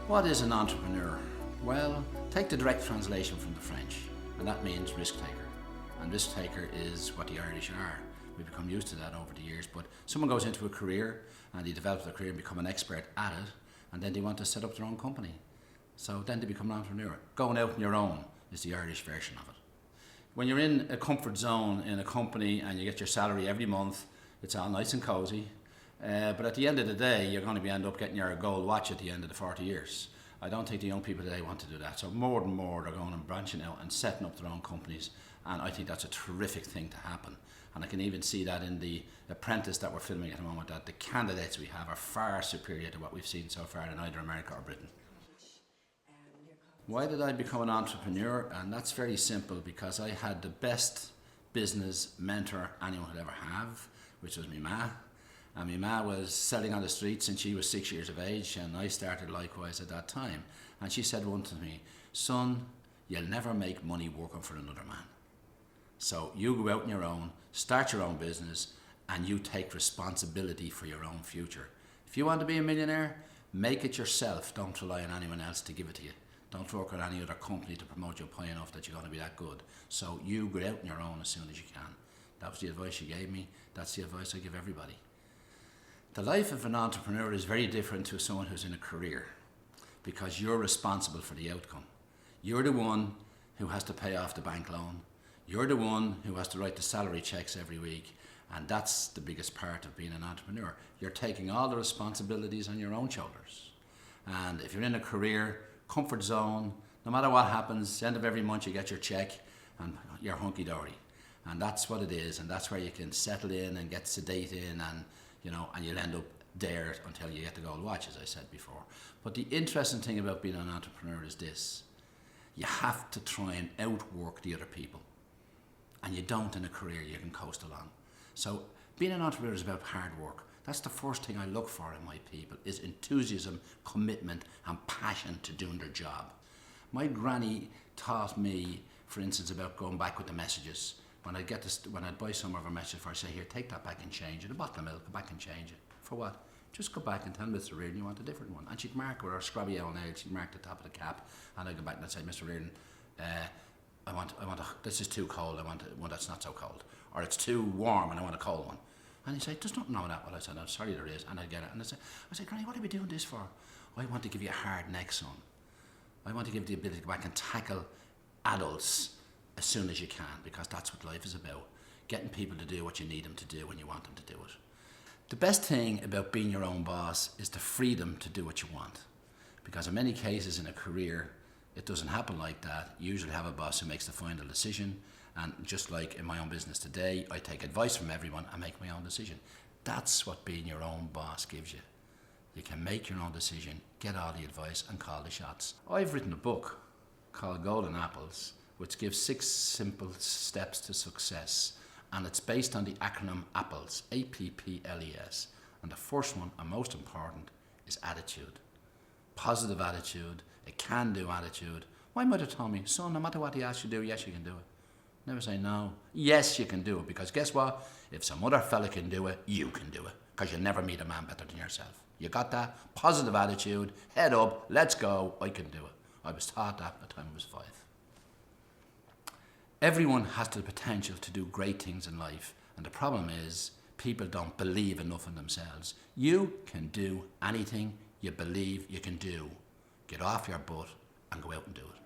What is an entrepreneur? Well, take the direct translation from the French, and that means risk taker. And risk taker is what the Irish are. We've become used to that over the years, but someone goes into a career and they develop their career and become an expert at it, and then they want to set up their own company. So then they become an entrepreneur. Going out on your own is the Irish version of it. When you're in a comfort zone in a company and you get your salary every month, it's all nice and cozy. But at the end of the day, you're going to end up getting your gold watch at the end of the 40 years. I don't think the young people today want to do that. So more and more they're going and branching out and setting up their own companies. And I think that's a terrific thing to happen. And I can even see that in the Apprentice that we're filming at the moment, that the candidates we have are far superior to what we've seen so far in either America or Britain. Why did I become an entrepreneur? And that's very simple, because I had the best business mentor anyone would ever have, which was my ma. And my ma was selling on the street since she was 6 years of age, and I started likewise at that time. And she said one to me, "Son, you'll never make money working for another man. So you go out on your own, start your own business, and you take responsibility for your own future. If you want to be a millionaire, make it yourself. Don't rely on anyone else to give it to you. Don't work with any other company to promote you high enough that you're going to be that good. So you go out on your own as soon as you can." That was the advice she gave me. That's the advice I give everybody. The life of an entrepreneur is very different to someone who's in a career, because you're responsible for the outcome. You're the one who has to pay off the bank loan. You're the one who has to write the salary checks every week. And that's the biggest part of being an entrepreneur. You're taking all the responsibilities on your own shoulders. And if you're in a career, comfort zone, no matter what happens, end of every month you get your check and you're hunky-dory. And that's what it is, and that's where you can settle in and get sedate in, and you'll end up there until you get the gold watch, as I said before. But the interesting thing about being an entrepreneur is this: you have to try and outwork the other people. And you don't in a career, you can coast along. So being an entrepreneur is about hard work. That's the first thing I look for in my people, is enthusiasm, commitment, and passion to doing their job. My granny taught me, for instance, about going back with the messages. When I'd buy some of her messages for her, I'd say, "Here, take that back and change it. A bottle of milk, go back and change it." For what? Just go back and tell Mr. Reardon you want a different one. And she'd mark with her scrubby old nail, she'd mark the top of the cap, and I'd go back and I'd say, "Mr. Reardon, this is too cold, I want one that's not so cold. Or it's too warm and I want a cold one." And he'd say, "There's nothing wrong with that." Well, I said, "I'm sorry there is," and I'd get it. And I said, "Granny, what are we doing this for?" "I want to give you a hard neck, son. I want to give you the ability to go back and tackle adults as soon as you can, because that's what life is about. Getting people to do what you need them to do when you want them to do it." The best thing about being your own boss is the freedom to do what you want. Because in many cases in a career, it doesn't happen like that. You usually have a boss who makes the final decision. And just like in my own business today, I take advice from everyone and make my own decision. That's what being your own boss gives you. You can make your own decision, get all the advice, and call the shots. I've written a book called Golden Apples, which gives 6 simple steps to success. And it's based on the acronym APPLES, APPLES. And the first one, and most important, is attitude. Positive attitude, a can-do attitude. My mother told me, "Son, no matter what he asks you to do, yes, you can do it. Never say no. Yes, you can do it, because guess what? If some other fella can do it, you can do it, because you'll never meet a man better than yourself." You got that? Positive attitude, head up, let's go, I can do it. I was taught that by the time I was 5. Everyone has the potential to do great things in life, and the problem is people don't believe enough in themselves. You can do anything you believe you can do. Get off your butt and go out and do it.